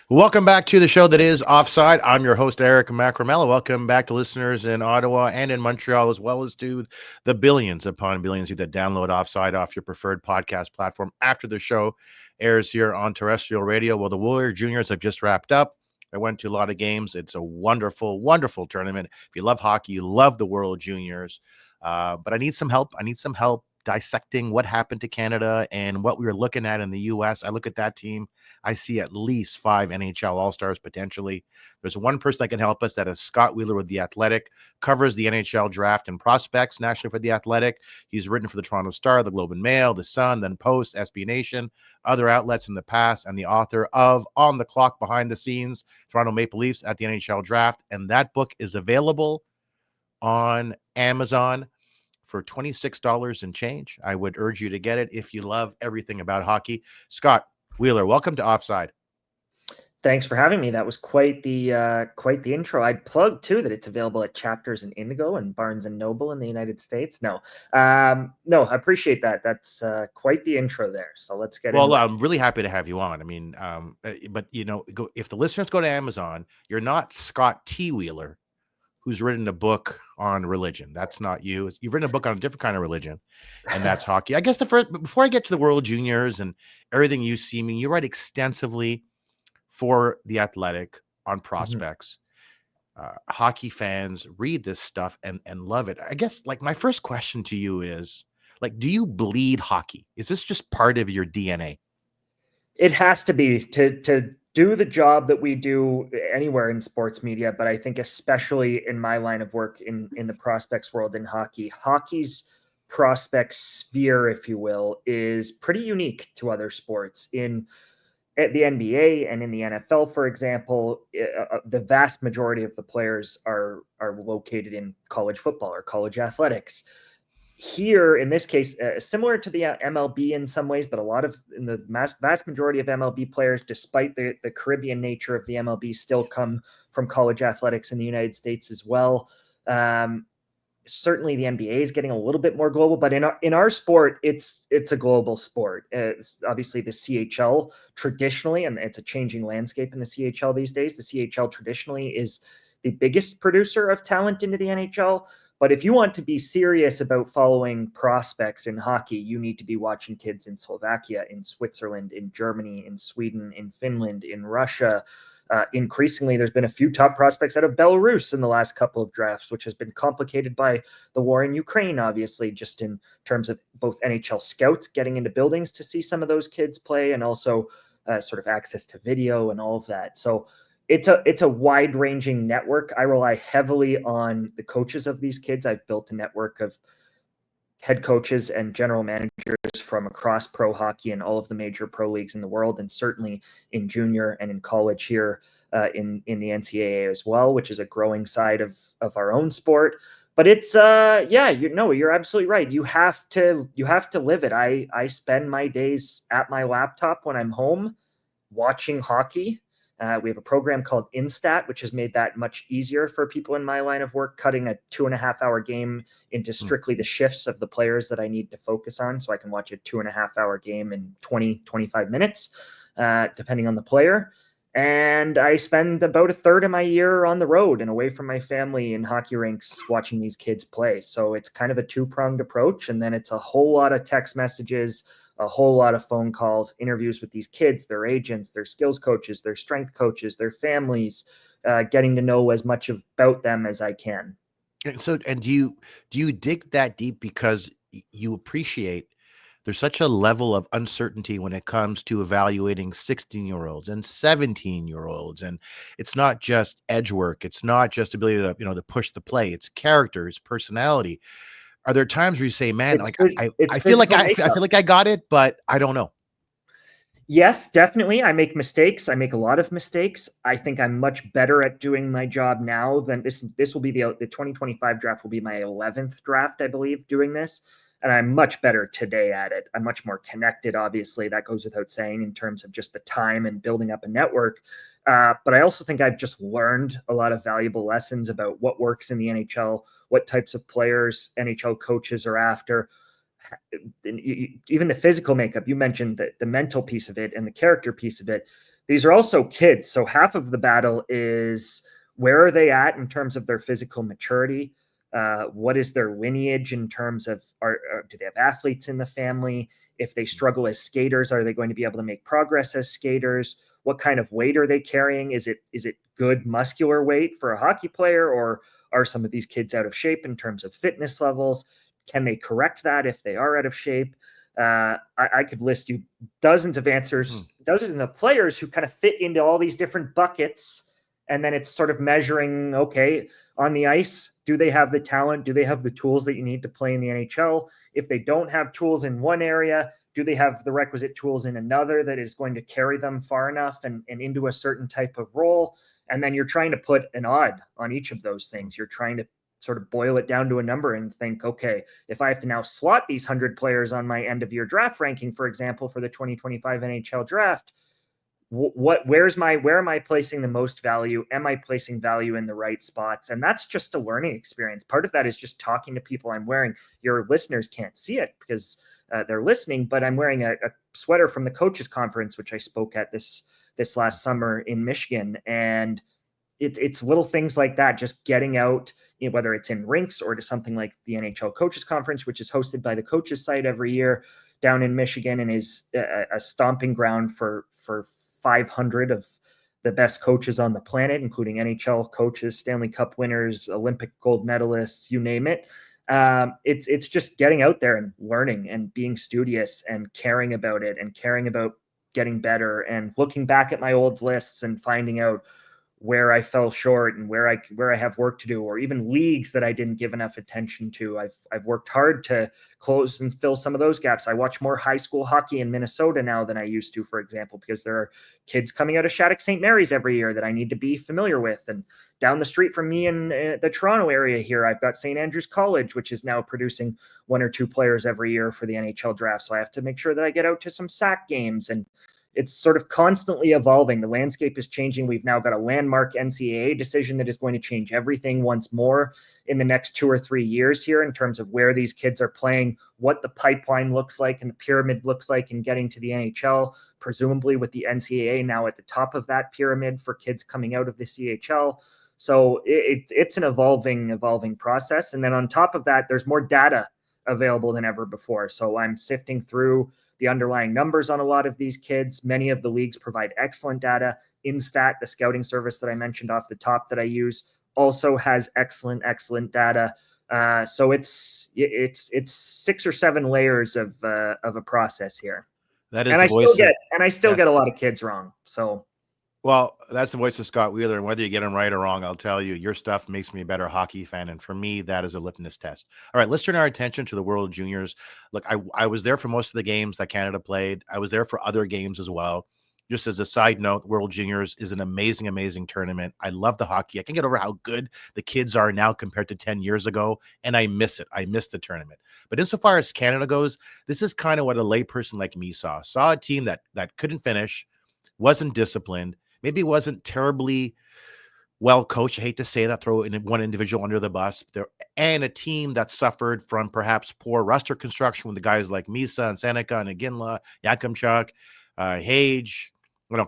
Welcome back to the show that is Offside. I'm your host, Eric Macramalla. Welcome back to listeners in Ottawa and in Montreal, as well as to the billions upon billions that download Offside off your preferred podcast platform after the show airs here on terrestrial radio. Well, the Warrior Juniors have just wrapped up. I went to a lot of games. It's a wonderful, wonderful tournament. If you love hockey, you love the World Juniors. But I need some help. I need some help dissecting what happened to Canada and what we were looking at in the U.S. I look at that team. I see at least 5 NHL All-Stars potentially. There's one person that can help us. That is Scott Wheeler with The Athletic, covers the NHL draft and prospects nationally for The Athletic. He's written for the Toronto Star, the Globe and Mail, the Sun, then Post, SB Nation, other outlets in the past, and the author of On the Clock, Behind the Scenes, Toronto Maple Leafs at the NHL Draft. And that book is available on Amazon for $26 and change. I would urge you to get it if you love everything about hockey. Scott Wheeler, welcome to Offside. Thanks for having me. That was quite the intro. I'd plug too that it's available at Chapters and Indigo and Barnes and Noble in the United States. No, I appreciate that. That's quite the intro there. So let's get into it. I'm really happy to have you on. I mean, but if the listeners go to Amazon, you're not Scott T. Wheeler, who's written a book on religion. That's not you. You've written a book on a different kind of religion, and that's hockey. I guess before I get to the World Juniors and everything you see, you write extensively for The Athletic on prospects. Hockey fans read this stuff and love it. I guess my first question to you is do you bleed hockey? Is this just part of your DNA? It has to be to do the job that we do anywhere in sports media, but I think especially in my line of work in the prospects world in hockey. Hockey's prospect sphere, if you will, is pretty unique to other sports. In the NBA and in the NFL, for example, the vast majority of the players are located in college football or college athletics. Here, in this case, similar to the MLB in some ways, but in the vast majority of MLB players, despite the Caribbean nature of the MLB, still come from college athletics in the United States as well. Certainly the NBA is getting a little bit more global, but in our sport, it's a global sport. It's obviously the CHL traditionally, and it's a changing landscape in the CHL these days. The CHL traditionally is the biggest producer of talent into the NHL. But if you want to be serious about following prospects in hockey, you need to be watching kids in Slovakia, in Switzerland, in Germany, in Sweden, in Finland, in Russia. Increasingly, there's been a few top prospects out of Belarus in the last couple of drafts, which has been complicated by the war in Ukraine, obviously, just in terms of both NHL scouts getting into buildings to see some of those kids play and also sort of access to video and all of that. So it's a wide-ranging network. I rely heavily on the coaches of these kids. I've built a network of head coaches and general managers from across pro hockey and all of the major pro leagues in the world, and certainly in junior and in college here in the NCAA as well, which is a growing side of our own sport. But it's you're absolutely right. You have to live it. I spend my days at my laptop when I'm home watching hockey. We have a program called Instat, which has made that much easier for people in my line of work, cutting a 2.5-hour game into strictly the shifts of the players that I need to focus on. So I can watch a 2.5-hour game in 20, 25 minutes, depending on the player. And I spend about a third of my year on the road and away from my family in hockey rinks watching these kids play. So it's kind of a two-pronged approach. And then it's a whole lot of text messages, a whole lot of phone calls, interviews with these kids, their agents, their skills coaches, their strength coaches, their families, getting to know as much about them as I can. So, and do you dig that deep because you appreciate there's such a level of uncertainty when it comes to evaluating 16-year-olds and 17-year-olds, and it's not just edge work, it's not just ability to to push the play, it's character, it's personality. Are there times where you say, "Man, I feel like I got it, but I don't know"? Yes, definitely. I make mistakes. I make a lot of mistakes. I think I'm much better at doing my job now than this. This will be the 2025 draft will be my 11th draft, I believe, doing this. And I'm much better today at it. I'm much more connected. Obviously, that goes without saying in terms of just the time and building up a network. But I also think I've just learned a lot of valuable lessons about what works in the NHL, what types of players NHL coaches are after, even the physical makeup. You mentioned the mental piece of it and the character piece of it. these are also kids. So half of the battle is, where are they at in terms of their physical maturity? What is their lineage in terms of, do they have athletes in the family? If they struggle as skaters, are they going to be able to make progress as skaters? What kind of weight are they carrying? Is it good muscular weight for a hockey player, or are some of these kids out of shape in terms of fitness levels? Can they correct that if they are out of shape? I could list you dozens of answers, dozens of players who kind of fit into all these different buckets. And then it's sort of measuring, okay, on the ice, do they have the talent? Do they have the tools that you need to play in the NHL? If they don't have tools in one area, do they have the requisite tools in another that is going to carry them far enough and into a certain type of role? And then you're trying to put an odd on each of those things. You're trying to sort of boil it down to a number and think, okay, if I have to now slot these 100 players on my end of year draft ranking, for example, for the 2025 NHL draft, where am I placing the most value? Am I placing value in the right spots? And that's just a learning experience. Part of that is just talking to people. I'm wearing, your listeners can't see it because they're listening, but I'm wearing a sweater from the coaches conference, which I spoke at this last summer in Michigan. And it's little things like that, just getting out, whether it's in rinks or to something like the NHL coaches conference, which is hosted by the coaches site every year down in Michigan, and is a stomping ground for 500 of the best coaches on the planet, including NHL coaches, Stanley Cup winners, Olympic gold medalists, you name it. It's just getting out there and learning and being studious and caring about it and caring about getting better and looking back at my old lists and finding out where I fell short and where I have work to do, or even leagues that I didn't give enough attention to. I've worked hard to close and fill some of those gaps. I watch more high school hockey in Minnesota now than I used to, for example, because there are kids coming out of Shattuck St. Mary's every year that I need to be familiar with. And down the street from me in the Toronto area here, I've got St. Andrews College, which is now producing one or two players every year for the NHL draft. So I have to make sure that I get out to some SAC games, and it's sort of constantly evolving. The landscape is changing. We've now got a landmark NCAA decision that is going to change everything once more in the next 2 or 3 years here, in terms of where these kids are playing, what the pipeline looks like and the pyramid looks like in getting to the NHL, presumably with the NCAA now at the top of that pyramid for kids coming out of the CHL. So it's an evolving process. And then on top of that, there's more data available than ever before. So I'm sifting through the underlying numbers on a lot of these kids. Many of the leagues provide excellent data. Instat, the scouting service that I mentioned off the top that I use, also has excellent data. So it's 6 or 7 layers of a process here. That is, and the I voice still get a lot of kids wrong. So. Well, that's the voice of Scott Wheeler. And whether you get him right or wrong, I'll tell you, your stuff makes me a better hockey fan. And for me, that is a litmus test. All right, let's turn our attention to the World Juniors. Look, I was there for most of the games that Canada played. I was there for other games as well. Just as a side note, World Juniors is an amazing tournament. I love the hockey. I can't get over how good the kids are now compared to 10 years ago. And I miss it. I miss the tournament. But insofar as Canada goes, this is kind of what a layperson like me saw. Saw a team that couldn't finish, wasn't disciplined, maybe wasn't terribly well coached. I hate to say that, throw one individual under the bus there, and a team that suffered from perhaps poor roster construction with the guys like Misa and Seneca and Iginla, Yakimchuk, Hage,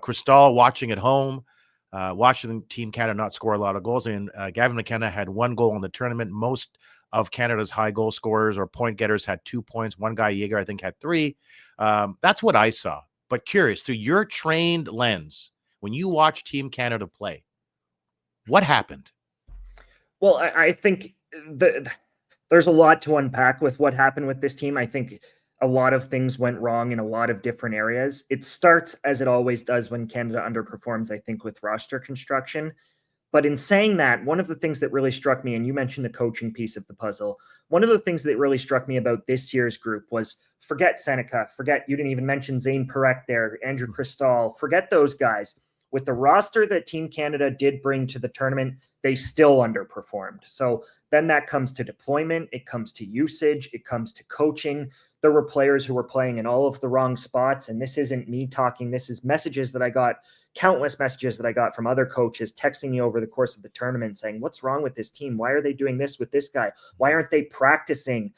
Cristal watching at home, watching Team Canada not score a lot of goals. And Gavin McKenna had 1 goal in the tournament. Most of Canada's high goal scorers or point getters had 2 points. One guy, Yeager, I think, had 3. That's what I saw. But curious, through your trained lens, when you watch Team Canada play, what happened? Well, I think there's a lot to unpack with what happened with this team. I think a lot of things went wrong in a lot of different areas. It starts, as it always does when Canada underperforms, I think, with roster construction. But in saying that, one of the things that really struck me, and you mentioned the coaching piece of the puzzle, one of the things that really struck me about this year's group was, forget Seneca, you didn't even mention Zane Perek there, Andrew Cristal, forget those guys. With the roster that Team Canada did bring to the tournament, they still underperformed. So then that comes to deployment, it comes to usage, it comes to coaching. There were players who were playing in all of the wrong spots, and this isn't me talking. This is messages that I got, countless messages that I got from other coaches texting me over the course of the tournament saying, what's wrong with this team? Why are they doing this with this guy? Why aren't they practicing?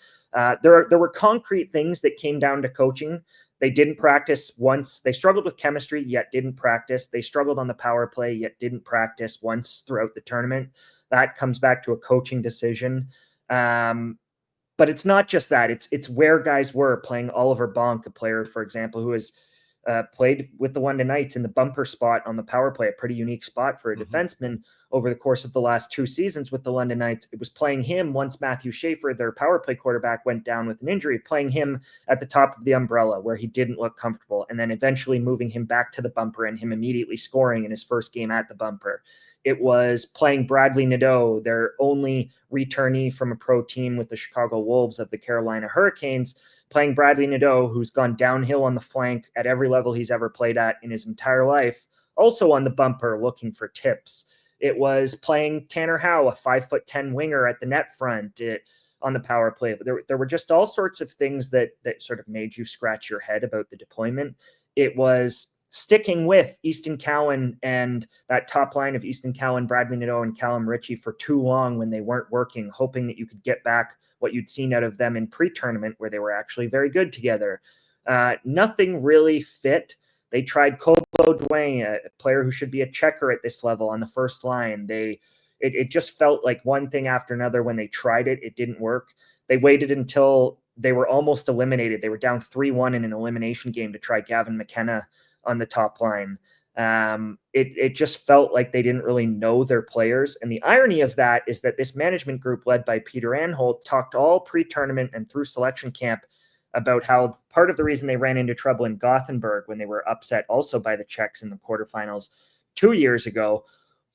There were concrete things that came down to coaching They didn't practice once. They struggled with chemistry, yet didn't practice. They struggled on the power play, yet didn't practice once throughout the tournament. That comes back to a coaching decision. But it's not just that. It's where guys were playing. Oliver Bonk, a player, for example, who has played with the London Knights in the bumper spot on the power play, a pretty unique spot for a defenseman over the course of the last 2 seasons with the London Knights. It was playing him once Matthew Schaefer, their power play quarterback, went down with an injury, playing him at the top of the umbrella where he didn't look comfortable, and then eventually moving him back to the bumper and him immediately scoring in his first game at the bumper. It was playing Bradley Nadeau, their only returnee from a pro team with the Chicago Wolves of the Carolina Hurricanes, playing Bradley Nadeau, who's gone downhill on the flank at every level he's ever played at in his entire life, also on the bumper looking for tips. It was playing Tanner Howe, a 5'10" winger at the net front on the power play. There were just all sorts of things that sort of made you scratch your head about the deployment. It was sticking with Easton Cowan and that top line of Easton Cowan, Bradley Nadeau, and Callum Ritchie for too long when they weren't working, hoping that you could get back what you'd seen out of them in pre-tournament where they were actually very good together. Nothing really fit. They tried Colbo Dwayne, a player who should be a checker at this level on the first line. It just felt like one thing after another. When they tried it, it didn't work. They waited until they were almost eliminated. They were down 3-1 in an elimination game to try Gavin McKenna on the top line. It just felt like they didn't really know their players. And the irony of that is that this management group led by Peter Anholt talked all pre-tournament and through selection camp about how part of the reason they ran into trouble in Gothenburg when they were upset also by the Czechs in the quarterfinals 2 years ago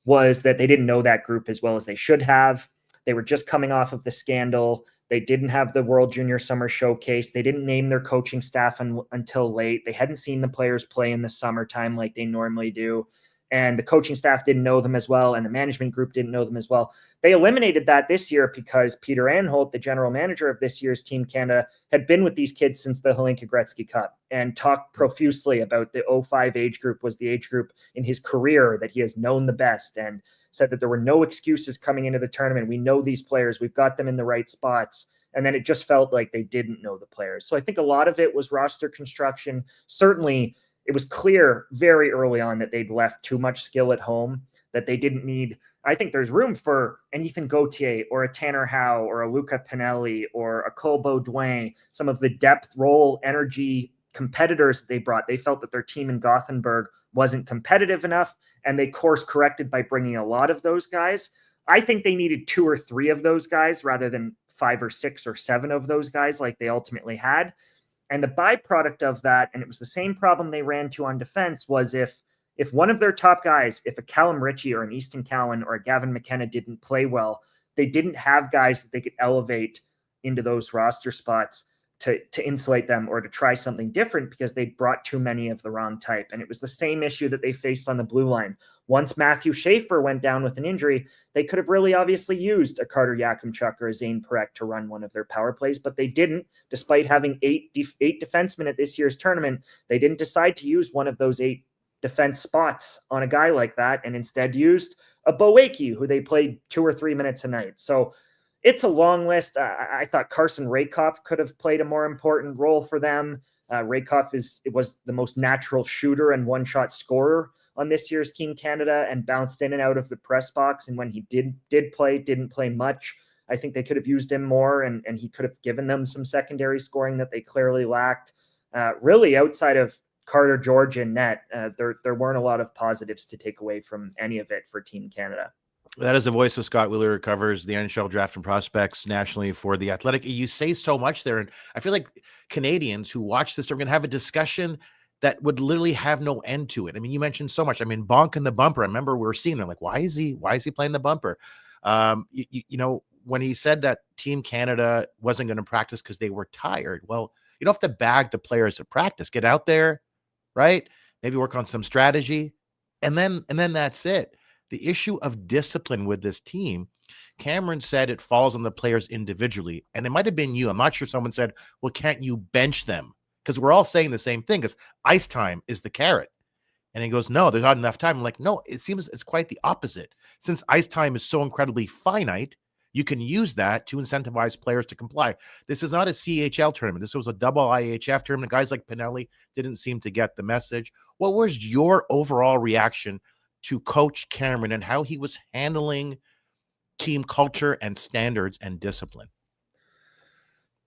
was that they didn't know that group as well as they should have. They were just coming off of the scandal. They didn't have the World Junior Summer Showcase. They didn't name their coaching staff until late. They hadn't seen the players play in the summertime like they normally do. And the coaching staff didn't know them as well, and the management group didn't know them as well. They eliminated that this year because Peter Anholt, the general manager of this year's Team Canada, had been with these kids since the Hlinka Gretzky Cup and talked profusely about the 05 age group was the age group in his career that he has known the best, and said that there were no excuses coming into the tournament. We know these players. We've got them in the right spots. And then it just felt like they didn't know the players. So I think a lot of it was roster construction. Certainly, it was clear very early on that they'd left too much skill at home, that they didn't need. I think there's room for an Ethan Gauthier or a Tanner Howe or a Luca Pinelli or a Colbo Dwayne, some of the depth, role, energy competitors that they brought. They felt that their team in Gothenburg wasn't competitive enough, and they course corrected by bringing a lot of those guys. I think they needed 2 or 3 of those guys rather than 5 or 6 or 7 of those guys like they ultimately had. And the byproduct of that, and it was the same problem they ran to on defense, was if one of their top guys, if a Callum Ritchie or an Easton Cowan or a Gavin McKenna didn't play well, they didn't have guys that they could elevate into those roster spots to insulate them or to try something different because they brought too many of the wrong type. And it was the same issue that they faced on the blue line. Once Matthew Schaefer went down with an injury, they could have really obviously used a Carter Yakimchuk or a Zane Perek to run one of their power plays, but they didn't. Despite having eight defensemen at this year's tournament, they didn't decide to use one of those 8 defense spots on a guy like that, and instead used a Boakey, who they played 2 or 3 minutes a night. So it's a long list. I thought Carson Rakoff could have played a more important role for them. Rakoff was the most natural shooter and one-shot scorer on this year's Team Canada and bounced in and out of the press box. And when he didn't play much. I think they could have used him more, and he could have given them some secondary scoring that they clearly lacked. Really, outside of Carter George and net, there weren't a lot of positives to take away from any of it for Team Canada. That is the voice of Scott Wheeler, who covers the NHL draft and prospects nationally for The Athletic. You say so much there, and I feel like Canadians who watch this are going to have a discussion that would literally have no end to it. I mean, you mentioned so much. I mean, Bonk and the bumper. I remember we were seeing them like, why is he playing the bumper? You know, when he said that Team Canada wasn't going to practice because they were tired. Well, you don't have to bag the players at practice. Get out there, right? Maybe work on some strategy, and then that's it. The issue of discipline with this team, Cameron said it falls on the players individually. And it might have been you. I'm not sure someone said, well, can't you bench them? Because we're all saying the same thing, because ice time is the carrot. And he goes, no, there's not enough time. I'm like, no, it seems it's quite the opposite. Since ice time is so incredibly finite, you can use that to incentivize players to comply. This is not a CHL tournament. This was a double IHF tournament. Guys like Pinelli didn't seem to get the message. What was your overall reaction to Coach Cameron and how he was handling team culture and standards and discipline?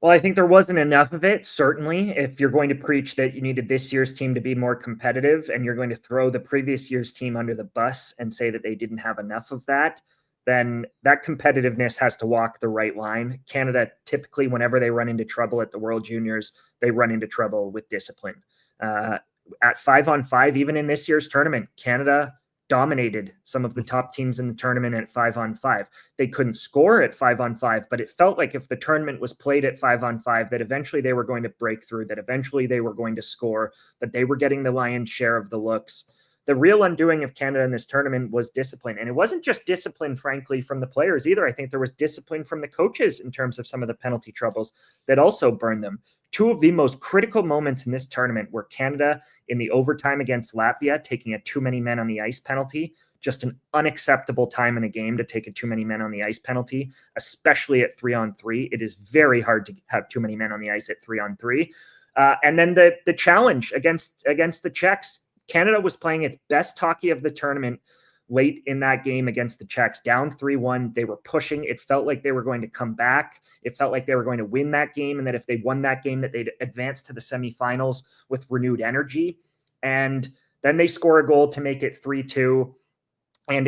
Well, I think there wasn't enough of it, certainly. If you're going to preach that you needed this year's team to be more competitive and you're going to throw the previous year's team under the bus and say that they didn't have enough of that, then that competitiveness has to walk the right line. Canada, typically, whenever they run into trouble at the World Juniors, they run into trouble with discipline. At 5-on-5, even in this year's tournament, Canada dominated some of the top teams in the tournament at 5-on-5. They couldn't score at 5-on-5, but it felt like if the tournament was played at 5-on-5, that eventually they were going to break through, that eventually they were going to score, that they were getting the lion's share of the looks. The real undoing of Canada in this tournament was discipline. And it wasn't just discipline, frankly, from the players either. I think there was discipline from the coaches in terms of some of the penalty troubles that also burned them. Two of the most critical moments in this tournament were Canada in the overtime against Latvia, taking a too many men on the ice penalty, just an unacceptable time in a game to take a too many men on the ice penalty, especially at 3-on-3. It is very hard to have too many men on the ice at 3-on-3. And then the challenge against the Czechs. Canada was playing its best hockey of the tournament late in that game against the Czechs, down 3-1. They were pushing. It felt like they were going to come back. It felt like they were going to win that game, and that if they won that game, that they'd advance to the semifinals with renewed energy. And then they score a goal to make it 3-2. And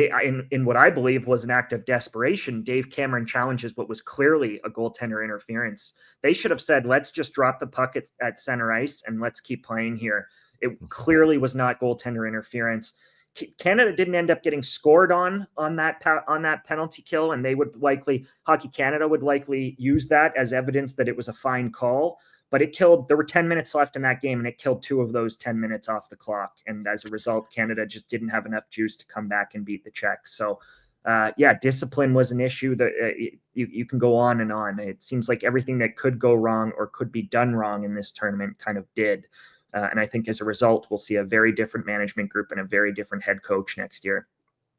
in what I believe was an act of desperation, Dave Cameron challenges what was clearly a goaltender interference. They should have said, let's just drop the puck at center ice and let's keep playing here. It clearly was not goaltender interference. Canada didn't end up getting scored on that penalty kill, and Hockey Canada would likely use that as evidence that it was a fine call. But there were 10 minutes left in that game, and it killed 2 of those 10 minutes off the clock. And as a result, Canada just didn't have enough juice to come back and beat the Czechs. So, discipline was an issue. You can go on and on. It seems like everything that could go wrong or could be done wrong in this tournament kind of did. And I think as a result, we'll see a very different management group and a very different head coach next year.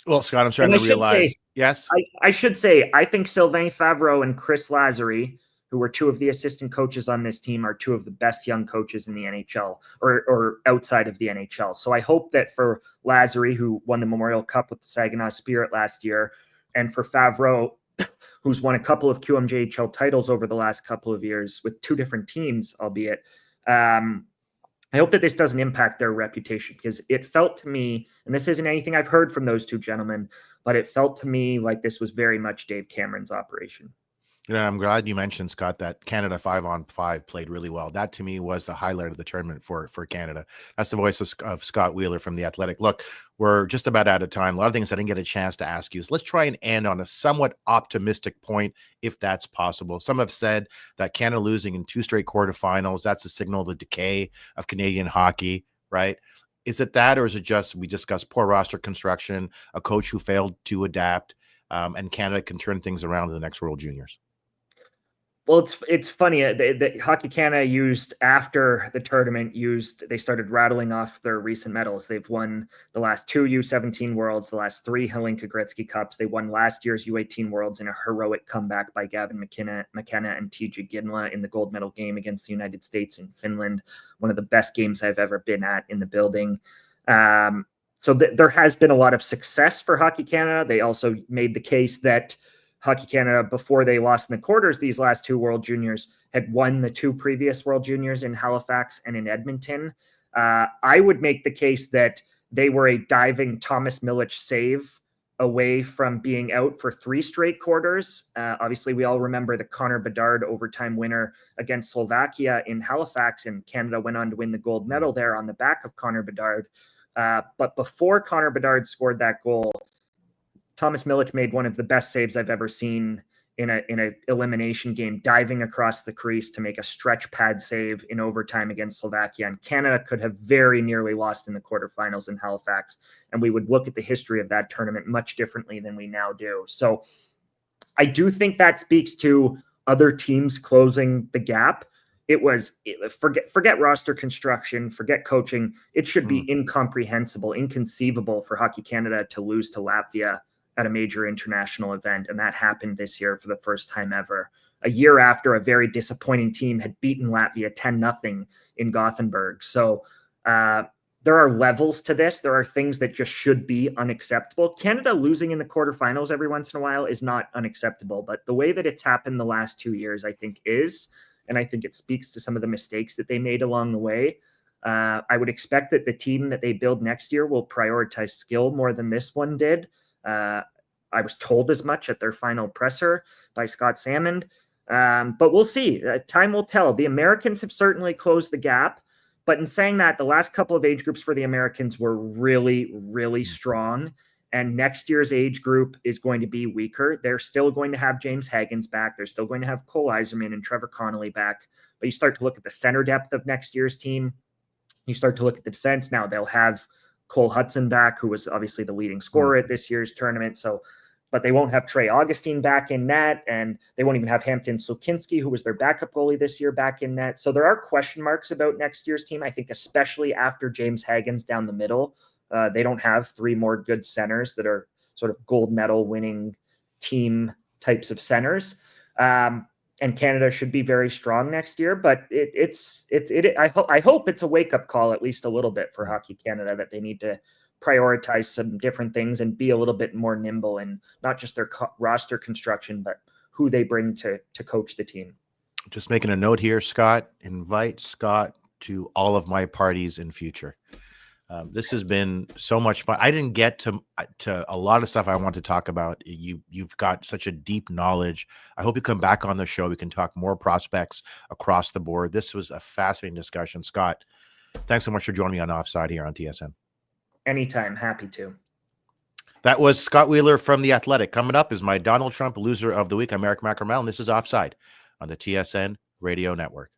Well, Scott, I'm starting to realize. Yes. I should say, I think Sylvain Favreau and Chris Lazary, who were 2 of the assistant coaches on this team, are 2 of the best young coaches in the NHL or outside of the NHL. So I hope that for Lazary, who won the Memorial Cup with the Saginaw Spirit last year, and for Favreau, who's won a couple of QMJHL titles over the last couple of years with 2 different teams, albeit, I hope that this doesn't impact their reputation, because it felt to me, and this isn't anything I've heard from those 2 gentlemen, but it felt to me like this was very much Dave Cameron's operation. Yeah, I'm glad you mentioned, Scott, that Canada 5-on-5 played really well. That to me was the highlight of the tournament for Canada. That's the voice of Scott Wheeler from The Athletic. Look, we're just about out of time. A lot of things I didn't get a chance to ask you. So let's try and end on a somewhat optimistic point, if that's possible. Some have said that Canada losing in 2 straight quarterfinals, that's a signal of the decay of Canadian hockey, right? Is it that, or is it just we discussed poor roster construction, a coach who failed to adapt, and Canada can turn things around in the next World Juniors? Well, it's funny that Hockey Canada after the tournament they started rattling off their recent medals. They've won the last 2 U17 Worlds, the last 3 Hlinka Gretzky Cups. They won last year's U18 Worlds in a heroic comeback by Gavin McKenna and TJ Ginla in the gold medal game against the United States in Finland. One of the best games I've ever been at in the building. So there has been a lot of success for Hockey Canada. They also made the case that Hockey Canada, before they lost in the quarters these last 2 World Juniors, had won the 2 previous World Juniors in Halifax and in Edmonton. I would make the case that they were a diving Thomas Milic save away from being out for 3 straight quarters. Obviously, we all remember the Connor Bedard overtime winner against Slovakia in Halifax, and Canada went on to win the gold medal there on the back of Connor Bedard. But before Connor Bedard scored that goal, Thomas Milic made one of the best saves I've ever seen in a elimination game, diving across the crease to make a stretch pad save in overtime against Slovakia. And Canada could have very nearly lost in the quarterfinals in Halifax. And we would look at the history of that tournament much differently than we now do. So I do think that speaks to other teams closing the gap. Forget roster construction, forget coaching. It should be incomprehensible, inconceivable for Hockey Canada to lose to Latvia at a major international event, and that happened this year for the first time ever. A year after a very disappointing team had beaten Latvia 10-0 in Gothenburg. So there are levels to this. There are things that just should be unacceptable. Canada losing in the quarterfinals every once in a while is not unacceptable, but the way that it's happened the last 2 years, I think is, and I think it speaks to some of the mistakes that they made along the way. I would expect that the team that they build next year will prioritize skill more than this one did. I was told as much at their final presser by Scott Salmond, but we'll see. Time will tell. The Americans have certainly closed the gap, but in saying that, the last couple of age groups for the Americans were really, really strong, and next year's age group is going to be weaker. They're still going to have James Hagens back. They're still going to have Cole Eiserman and Trevor Connolly back, but you start to look at the center depth of next year's team. You start to look at the defense. Now they'll have Cole Hudson back, who was obviously the leading scorer at this year's tournament. So, but they won't have Trey Augustine back in net, and they won't even have Hampton Sokinski, who was their backup goalie this year, back in net. So there are question marks about next year's team, I think, especially after James Hagens down the middle. They don't have three more good centers that are sort of gold medal winning team types of centers. And Canada should be very strong next year, but I hope it's a wake-up call, at least a little bit, for Hockey Canada, that they need to prioritize some different things and be a little bit more nimble in not just their roster construction, but who they bring to coach the team. Just making a note here, Scott, invite Scott to all of my parties in future. This has been so much fun. I didn't get to a lot of stuff I want to talk about. You've got such a deep knowledge. I hope you come back on the show. We can talk more prospects across the board. This was a fascinating discussion. Scott, thanks so much for joining me on Offside here on TSN. Anytime. Happy to. That was Scott Wheeler from The Athletic. Coming up is my Donald Trump Loser of the Week. I'm Eric Macramalla, and this is Offside on the TSN Radio Network.